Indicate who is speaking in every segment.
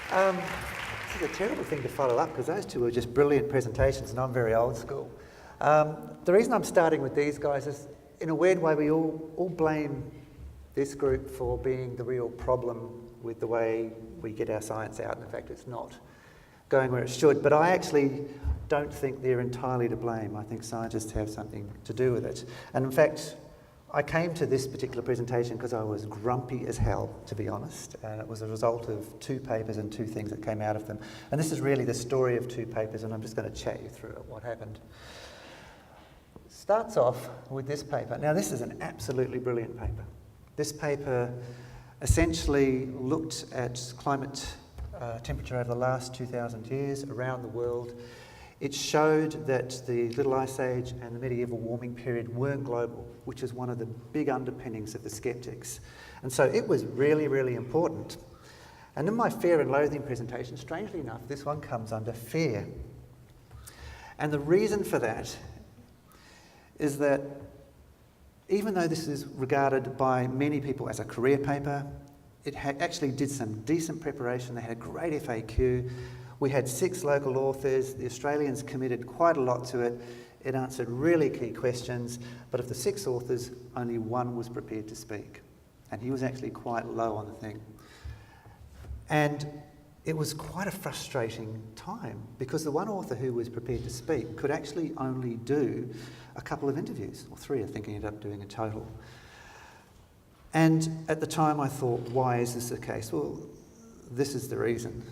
Speaker 1: This is a terrible thing to follow up because those two were just brilliant presentations and I'm very old school. The reason I'm starting with these guys is, in a weird way, we all blame this group for being the real problem with the way we get our science out, and in fact it's not going where it should. But I actually don't think they're entirely to blame. I think scientists have something to do with it. And in fact, I came to this particular presentation because I was grumpy as hell, to be honest, and it was a result of two papers and two things that came out of them. And this is really the story of two papers, and I'm just going to chat you through it, what happened. Starts off with this paper. Now, this is an absolutely brilliant paper. This paper essentially looked at climate temperature over the last 2,000 years around the world. It showed that the Little Ice Age and the medieval warming period weren't global, which is one of the big underpinnings of the skeptics. And so it was really, really important. And in my fear and loathing presentation, strangely enough, this one comes under fear. And the reason for that is that even though this is regarded by many people as a career paper, it actually did some decent preparation. They had a great FAQ. We had 6 local authors. The Australians committed quite a lot to it. It answered really key questions, but of the 6 authors, only 1 was prepared to speak. And he was actually quite low on the thing. And it was quite a frustrating time because the one author who was prepared to speak could actually only do a couple of interviews, or 3 I think he ended up doing in total. And at the time I thought, why is this the case? Well, this is the reason.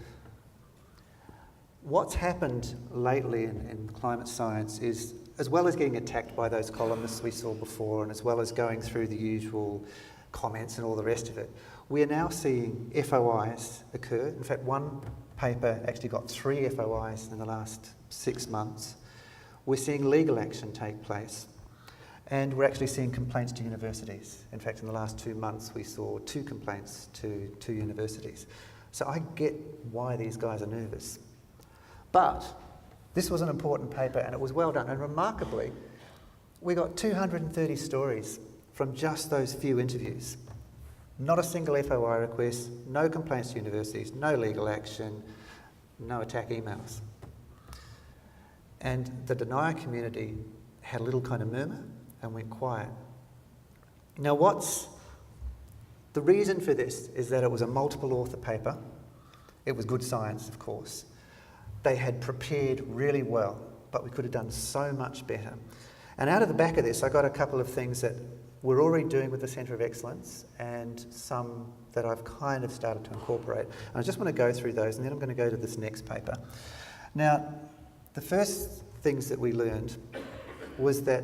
Speaker 1: What's happened lately in climate science is, as well as getting attacked by those columnists we saw before, and as well as going through the usual comments and all the rest of it, we are now seeing FOIs occur. In fact, one paper actually got 3 FOIs in the last 6 months. We're seeing legal action take place, and we're actually seeing complaints to universities. In fact, in the last 2 months, we saw 2 complaints to 2 universities. So I get why these guys are nervous. But this was an important paper and it was well done. And remarkably, we got 230 stories from just those few interviews. Not a single FOI request, no complaints to universities, no legal action, no attack emails. And the denier community had a little kind of murmur and went quiet. Now the reason for this is that it was a multiple author paper. It was good science, of course. They had prepared really well, but we could have done so much better. And out of the back of this, I got a couple of things that we're already doing with the Centre of Excellence and some that I've kind of started to incorporate. And I just want to go through those, and then I'm going to go to this next paper. Now, the first things that we learned was that,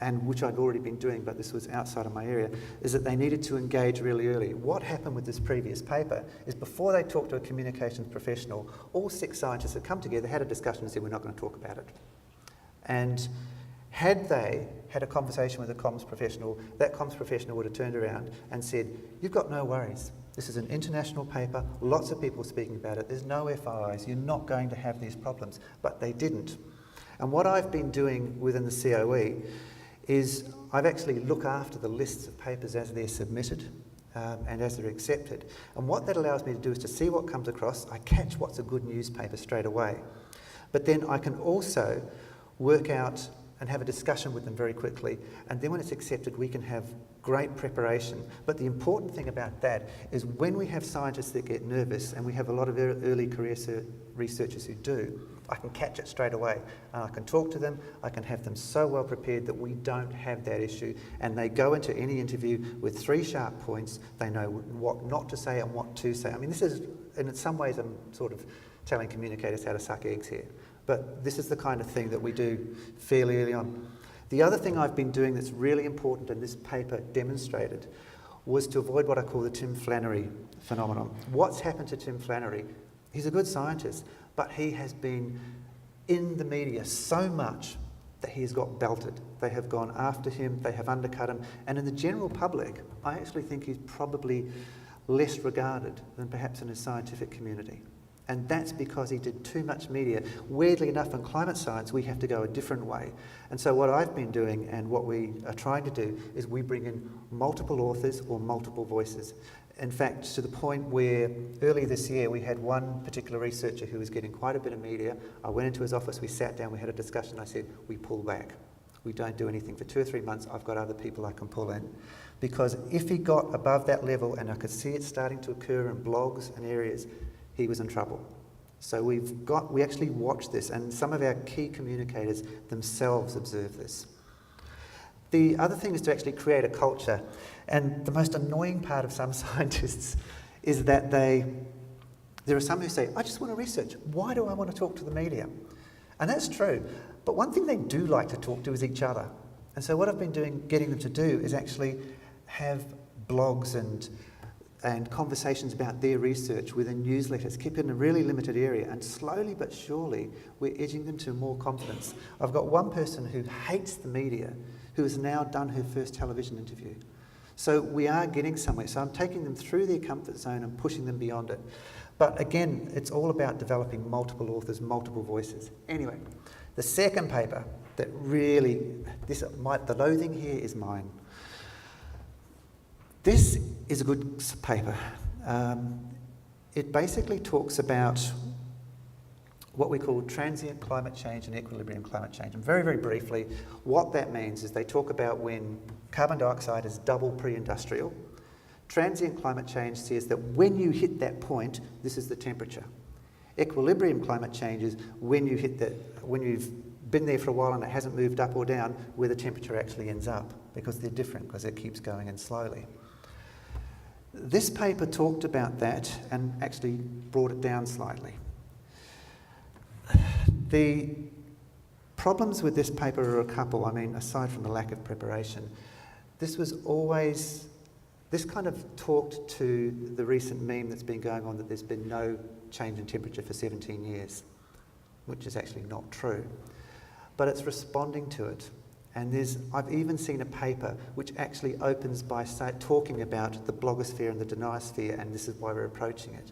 Speaker 1: and which I'd already been doing, but this was outside of my area, is that they needed to engage really early. What happened with this previous paper is before they talked to a communications professional, all 6 scientists had come together, had a discussion and said, we're not going to talk about it. And had they had a conversation with a comms professional, that comms professional would have turned around and said, you've got no worries. This is an international paper, lots of people speaking about it, there's no FIs, you're not going to have these problems. But they didn't. And what I've been doing within the COE is I've actually looked after the lists of papers as they're submitted and as they're accepted. And what that allows me to do is to see what comes across. I catch what's a good newspaper straight away. But then I can also work out and have a discussion with them very quickly. And then when it's accepted, we can have great preparation. But the important thing about that is when we have scientists that get nervous, and we have a lot of early career researchers who do, I can catch it straight away. And I can talk to them, I can have them so well prepared that we don't have that issue. And they go into any interview with 3 sharp points. They know what not to say and what to say. I mean, this is, and in some ways I'm sort of telling communicators how to suck eggs here. But this is the kind of thing that we do fairly early on. The other thing I've been doing that's really important, and this paper demonstrated, was to avoid what I call the Tim Flannery phenomenon. What's happened to Tim Flannery? He's a good scientist, but he has been in the media so much that he has got belted. They have gone after him, they have undercut him, and in the general public, I actually think he's probably less regarded than perhaps in his scientific community. And that's because he did too much media. Weirdly enough, in climate science, we have to go a different way. And so what I've been doing and what we are trying to do is we bring in multiple authors or multiple voices. In fact, to the point where early this year we had one particular researcher who was getting quite a bit of media. I went into his office, we sat down, we had a discussion. I said, we pull back. We don't do anything for 2 or 3 months. I've got other people I can pull in. Because if he got above that level, and I could see it starting to occur in blogs and areas, he was in trouble. So we actually watched this, and some of our key communicators themselves observe this. The other thing is to actually create a culture. And the most annoying part of some scientists is that there are some who say, I just want to research. Why do I want to talk to the media? And that's true. But one thing they do like to talk to is each other. And so what I've been doing, getting them to do, is actually have blogs and conversations about their research within newsletters, keep it in a really limited area, and slowly but surely we're edging them to more confidence. I've got one person who hates the media who has now done her first television interview. So we are getting somewhere. So I'm taking them through their comfort zone and pushing them beyond it. But again, it's all about developing multiple authors, multiple voices. Anyway, the second paper that really, the loathing here is mine. This is a good paper. It basically talks about what we call transient climate change and equilibrium climate change. And very, very briefly, what that means is they talk about when carbon dioxide is double pre-industrial. Transient climate change says that when you hit that point, this is the temperature. Equilibrium climate change is when you've been there for a while and it hasn't moved up or down, where the temperature actually ends up, because they're different, because it keeps going in slowly. This paper talked about that and actually brought it down slightly. The problems with this paper are a couple. I mean, aside from the lack of preparation, this kind of talked to the recent meme that's been going on that there's been no change in temperature for 17 years, which is actually not true. But it's responding to it. And I've even seen a paper which actually opens by talking about the blogosphere and the denosphere, and this is why we're approaching it.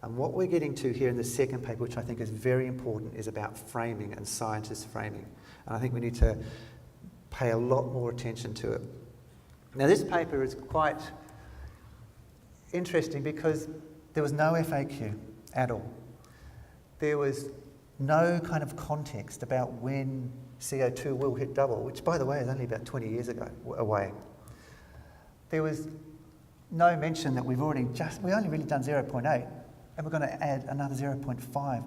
Speaker 1: And what we're getting to here in the second paper, which I think is very important, is about framing and scientists' framing. And I think we need to pay a lot more attention to it. Now, this paper is quite interesting because there was no FAQ at all. There was no kind of context about when CO2 will hit double, which, by the way, is only about 20 years away. There was no mention that we've only really done 0.8, and we're going to add another 0.5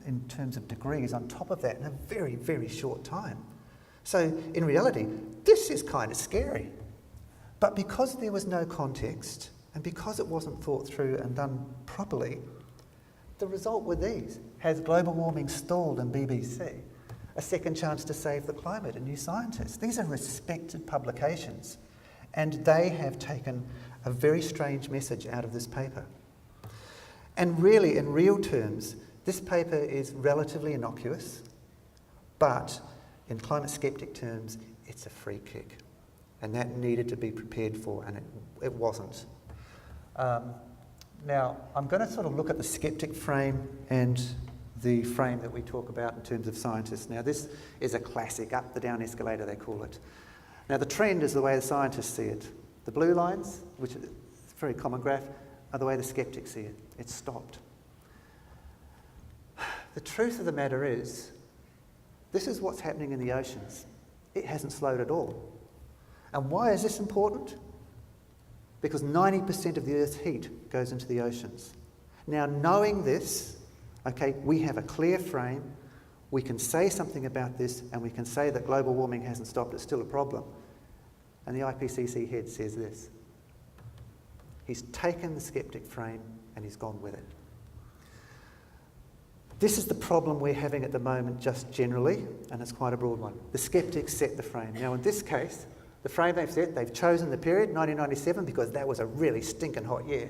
Speaker 1: in terms of degrees on top of that in a very, very short time. So, in reality, this is kind of scary. But because there was no context, and because it wasn't thought through and done properly, the result were these. Has global warming stalled in BBC? A Second Chance to Save the Climate in New Scientist. These are respected publications, and they have taken a very strange message out of this paper. And really, in real terms, this paper is relatively innocuous, but in climate skeptic terms, it's a free kick. And that needed to be prepared for, and it wasn't. Now, I'm going to sort of look at the skeptic frame and the frame that we talk about in terms of scientists. Now, this is a classic up the down escalator, they call it. Now, the trend is the way the scientists see it. The blue lines, which is a very common graph, are the way the skeptics see it. It's stopped. The truth of the matter is, this is what's happening in the oceans. It hasn't slowed at all. And why is this important? Because 90% of the Earth's heat goes into the oceans. Now, knowing this, okay, we have a clear frame, we can say something about this, and we can say that global warming hasn't stopped, it's still a problem. And the IPCC head says this. He's taken the skeptic frame and he's gone with it. This is the problem we're having at the moment just generally, and it's quite a broad one. The skeptics set the frame. Now, in this case, the frame they've set, they've chosen the period, 1997, because that was a really stinking hot year.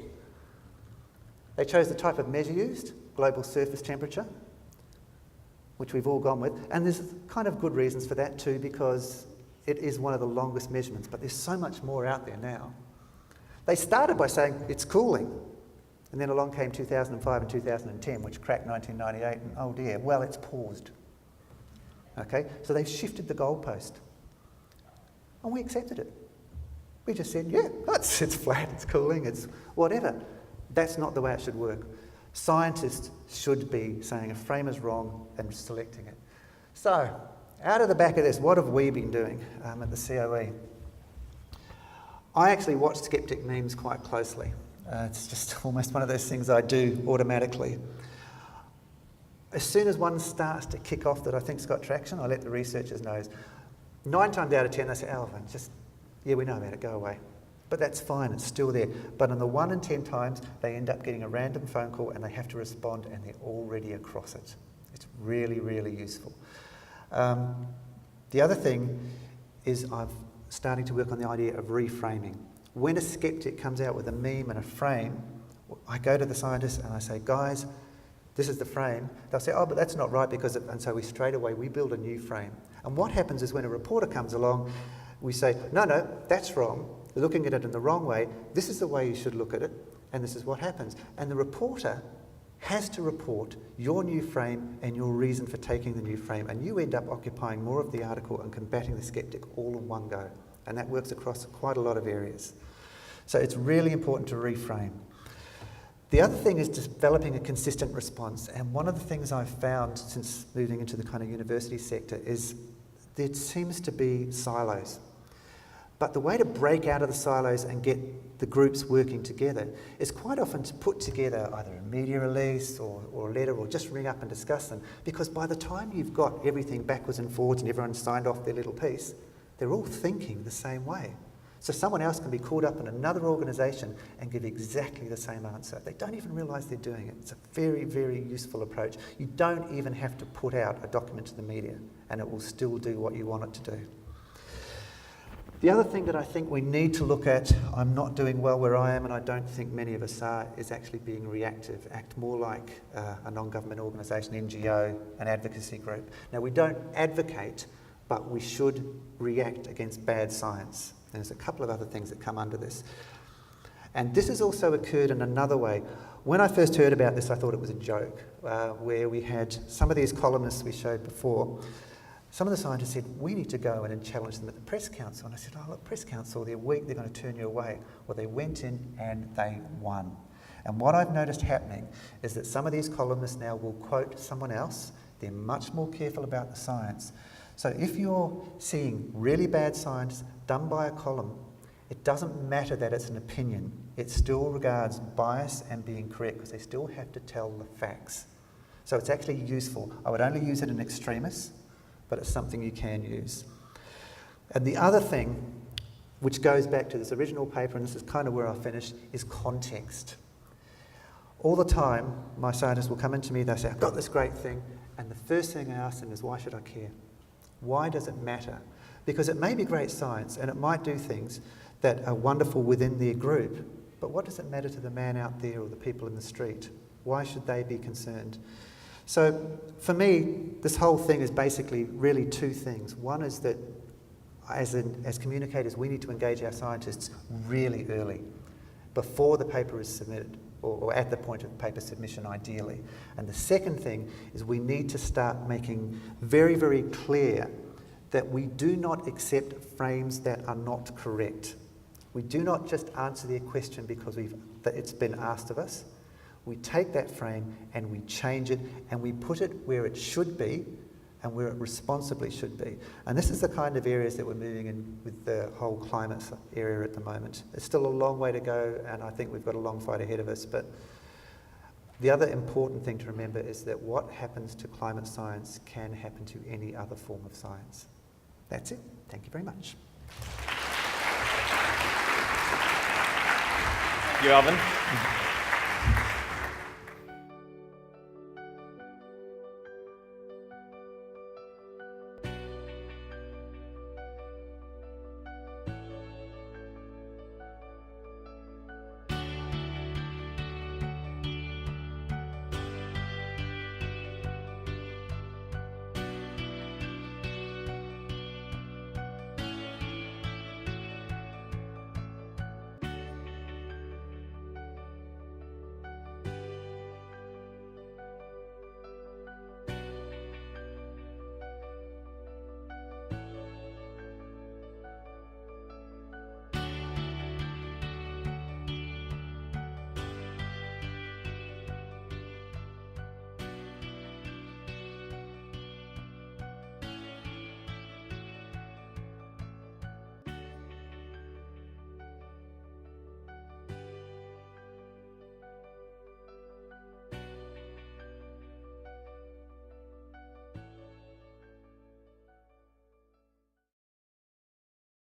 Speaker 1: They chose the type of measure used, global surface temperature, which we've all gone with. And there's kind of good reasons for that too, because it is one of the longest measurements, but there's so much more out there now. They started by saying it's cooling. And then along came 2005 and 2010, which cracked 1998, and oh dear, well, it's paused. Okay, so they've shifted the goalpost. And we accepted it. We just said, yeah, it's flat, it's cooling, it's whatever. That's not the way it should work. Scientists should be saying a frame is wrong and selecting it. So, out of the back of this, what have we been doing at the COE? I actually watch skeptic memes quite closely. It's just almost one of those things I do automatically. As soon as one starts to kick off that I think's got traction, I let the researchers know. 9 times out of 10 they say, oh, yeah, we know about it, go away. But that's fine, it's still there. But in the 1 in 10 times, they end up getting a random phone call and they have to respond and they're already across it. It's really, really useful. The other thing is I'm starting to work on the idea of reframing. When a skeptic comes out with a meme and a frame, I go to the scientists and I say, guys, this is the frame. They'll say, oh, but that's not right because and so straight away we build a new frame. And what happens is when a reporter comes along, we say, no, that's wrong. They're looking at it in the wrong way. This is the way you should look at it, and this is what happens. And the reporter has to report your new frame and your reason for taking the new frame, and you end up occupying more of the article and combating the skeptic all in one go. And that works across quite a lot of areas. So it's really important to reframe. The other thing is developing a consistent response, and one of the things I've found since moving into the kind of university sector is there seems to be silos. But the way to break out of the silos and get the groups working together is quite often to put together either a media release or a letter or just ring up and discuss them, because by the time you've got everything backwards and forwards and everyone's signed off their little piece, they're all thinking the same way. So someone else can be called up in another organisation and give exactly the same answer. They don't even realise they're doing it. It's a very, very useful approach. You don't even have to put out a document to the media and it will still do what you want it to do. The other thing that I think we need to look at, I'm not doing well where I am and I don't think many of us are, is actually being reactive. Act more like a non-government organisation, NGO, an advocacy group. Now we don't advocate, but we should react against bad science. There's a couple of other things that come under this. And this has also occurred in another way. When I first heard about this, I thought it was a joke, where we had some of these columnists we showed before. Some of the scientists said, we need to go in and challenge them at the Press Council. And I said, oh, look, Press Council, they're weak, they're going to turn you away. Well, they went in and they won. And what I've noticed happening is that some of these columnists now will quote someone else. They're much more careful about the science. So if you're seeing really bad science done by a column, it doesn't matter that it's an opinion. It still regards bias and being correct because they still have to tell the facts. So it's actually useful. I would only use it in extremis, but it's something you can use. And the other thing, which goes back to this original paper, and this is kind of where I finished, is context. All the time, my scientists will come into me, they'll say, I've got this great thing, and the first thing I ask them is, why should I care? Why does it matter? Because it may be great science and it might do things that are wonderful within their group, but what does it matter to the man out there or the people in the street? Why should they be concerned? So for me, this whole thing is basically really two things. One is that as communicators, we need to engage our scientists really early, before the paper is submitted, or at the point of paper submission ideally. And the second thing is we need to start making very, very clear that we do not accept frames that are not correct. We do not just answer their question because it's been asked of us. We take that frame and we change it and we put it where it should be and where it responsibly should be. And this is the kind of areas that we're moving in with the whole climate area at the moment. It's still a long way to go and I think we've got a long fight ahead of us, but the other important thing to remember is that what happens to climate science can happen to any other form of science. That's it. Thank you very much.
Speaker 2: Thank you, Alvin.